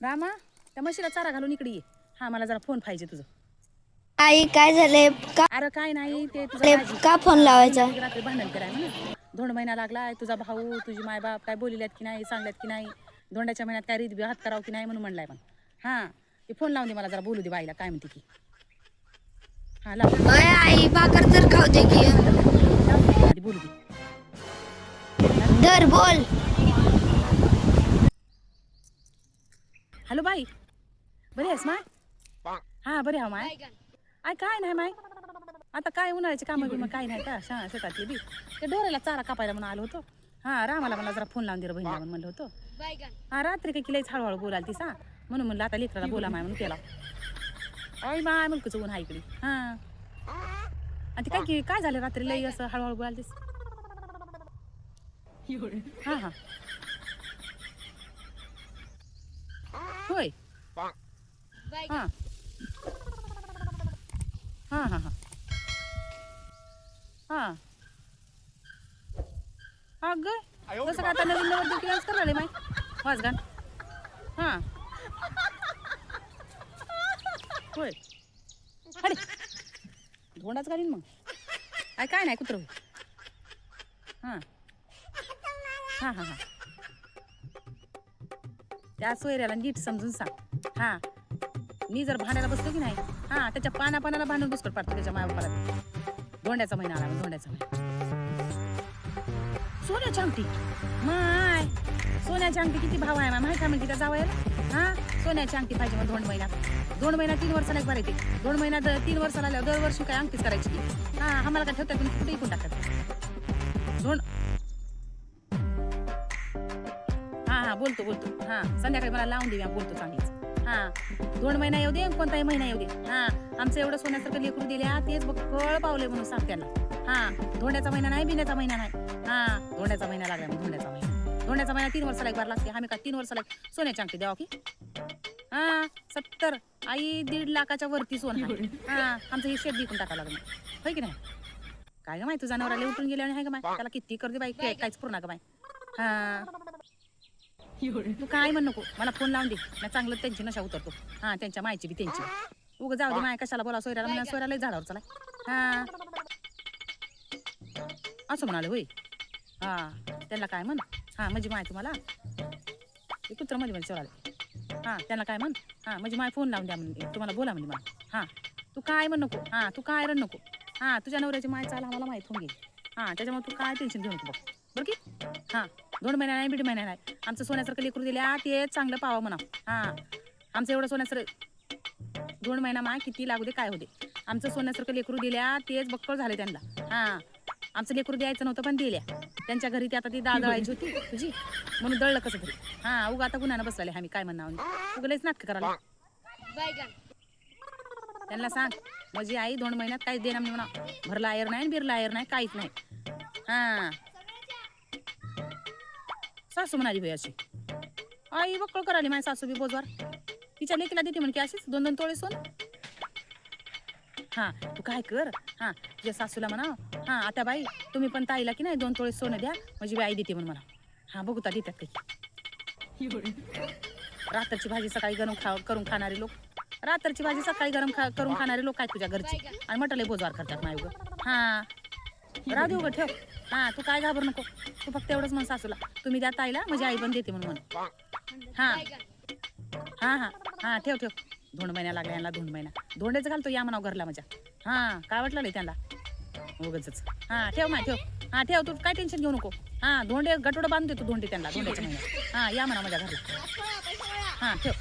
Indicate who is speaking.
Speaker 1: रामा त्या म्हशीला चारा घालून इकडे ये. हा मला जरा फोन पाहिजे तुझं.
Speaker 2: आई काय झाले का?
Speaker 1: अरे काय नाही ते तुझं
Speaker 2: का फोन लावायचा?
Speaker 1: रात्री भांडण कराय म्हणा. धोंड महिना लागलाय, तुझा भाऊ तुझी मायबाप काय बोलिल्यात की नाही, सांगल्यात की नाही, धोंड्याच्या महिन्यात काय रीत हात करावं की नाही म्हणून म्हणलाय. पण हा ते फोन लावून दे मला जरा, बोलू दे बाईला काय म्हणते की. हा लाव.
Speaker 2: आई भाकर तर खाऊ दे की.
Speaker 1: आधी बोलू दे.
Speaker 2: धर बोल.
Speaker 1: हॅलो बाई, बरी आहेस माय? हा बरे हा माय. आय काय नाही माय, आता काय उन्हाळ्याची कामं बी मग काय नाही का शेतातली बी. ते डोऱ्याला चारा कापायला म्हणून आलो होतो. हा रामाला मला जरा फोन लावून दे बहिणीला म्हणलं होतं. हा रात्री काही किलाच हळूहळू बोलाल ती सा, म्हणून म्हणलं आता लेकराला बोला माय म्हणून केला. अय माय मुलकच ऊन आहे इकडे. हा आणि ते काय की काय झालं रात्री लई असं हळूहळू बोलाल तीस. हा हा होय. हा हा हा हा हा हा ग कसं काय आता नवीन नवर किलाच करायला माय वाजगान. हा होय. अरे धोंडाच घालीन मग. काय नाही कुत्र. हां हां हां हां त्या सोयऱ्याला नीट समजून सांग. हा मी जर भांडायला बसलो की नाही, हा त्याच्या पानाला भांडून दुसकट पाडतो त्याच्या मायापाला. धोंड्याचा महिना आला, धोंड्याचा महिना. सोन्याची अंगठी माय, सोन्याची अंगठी किती भाव आहे माय माहिती आहे म्हणजे त्या जावयाला. हा सोन्याची अंगठी पाहिजे मग धोंड महिन्यात. धोंड महिना 3 वर्षाला एक बार येते. धोंड महिना 3 वर्षाला आल्यावर दरवर्षी काय अंगठीच करायची. हा आम्हाला काय ठेवतात तुम्ही कुठे इकून टाकतात धोंड. हा बोलतो हा संध्याकाळी मला लावून दे, बोलतो चांगलीच. हा धोंड महिना येऊ दे, कोणताही महिना येऊ दे. हा आमचं एवढं सोन्यासारखं लेकरू दिल्या तेच बघ कळ पावले म्हणून सांग त्याला. हा धोंड्याचा महिना नाही, बिण्याचा महिना नाही. हा धोंड्याचा महिना लागला मग धोंड्याचा महिना. धोंड्याचा महिना 3 वर्षाला एक बार लागते. आम्ही का 3 वर्षाला सोन्याची अंगठी द्यावा की. हा 70 आई 1.5 लाखाच्या वरती सोन आहे. हा आमचं हे शेत विकून टाकावं लागलं होय की नाही. काय ग माय तुझा नवरा उठून गेल्या आहे का माय, त्याला किती करते बाई काहीच पूर्ण का माय. हा तू काय म्हण नको, मला फोन लावून दे. मी चांगलं त्यांची नशा उतरतो. हा त्यांच्या मायची बी त्यांची. उग जाऊ दे माय कशाला बोला सोयऱ्याला म्हणा, सोयऱ्याला झाडावर चला. हा असं म्हणाले होय. हा त्यांना काय म्हण. हा म्हणजे माय तुम्हाला ते कुत्र मध्ये चोराले. हा त्यांना काय म्हण. हा म्हणजे माय फोन लावून द्या म्हणजे तुम्हाला बोला म्हणजे मला. हा तू काय म्हण नको. हा तू काय रण नको. हा तुझ्या नवऱ्याची माय चाल आम्हाला माहीत होऊन गेली. हा त्याच्यामुळे तू काय टेन्शन घेऊ नको बघ बरं की. हा 2 महिना नाही, 1.5 महिना नाही. आमचं सोन्यासारखं लेकरू दिल्या ते चांगलं पावा म्हणा. हा आमचं एवढं सोन्यासारखं 2 महिना माय किती लागू दे काय होते. आमचं सोन्यासारखं लेकरू दिल्या तेच बक्कळ झाले त्यांना. हा आमचं लेकरू द्यायचं नव्हतं पण दिल्या. त्यांच्या घरी ती आता ती डाळ दळायची होती तुझी म्हणून दळलं कसं तरी. हा उगा आता गुन्ह्यानं बसले आम्ही काय म्हणणार उगलेच नाटक करायला. त्यांना सांग माझी आई 2 महिन्यात काहीच देणार नाही म्हणा. भरला आयर नाही, बिरला आयर नाही, काहीच नाही. हा सासू म्हणाली भाई अशी आई बक्कळ करायली माझी सासू बी बोजवार. तिच्या लेकीला देते म्हण की अशीच 2-2 तोळे सोन. हा तू काय कर. हा तुझ्या सासूला म्हणा. हा आता बाई तुम्ही पण ताईला की नाही 2 तोळे सोनं द्या म्हणजे बाई देते म्हणून म्हणा. हा बघू ता देतात काही. रात्रची भाजी सकाळी गरम करून खाणारे लोक. रात्रची भाजी सकाळी गरम करून खाणारे लोक आहेत तुझ्या घरचे. आणि मटले बोजवार करतात माय उगं. हा राहू दे उगं ठेव. हा तू काय घाबर नको. तू फक्त एवढंच म्हण सासूला तुम्ही द्या ताईला म्हणजे आई पण देते म्हणून म्हण. हा हा हा हा ठेव ठेव. धोंड महिना लागला यांना. धोंड महिना धोंडेच घालतो या म्हणाव घरला माझ्या. हा काय वाटलं नाही त्यांना उगच. हा ठेव माय ठेव. हा ठेव तू काय टेन्शन घेऊ नको. हा धोंडे गटोडं बांधून देतो धोंडे त्यांना धोंड्याच्या महिन्यात. हा या म्हणा माझ्या घरला. हा ठेव.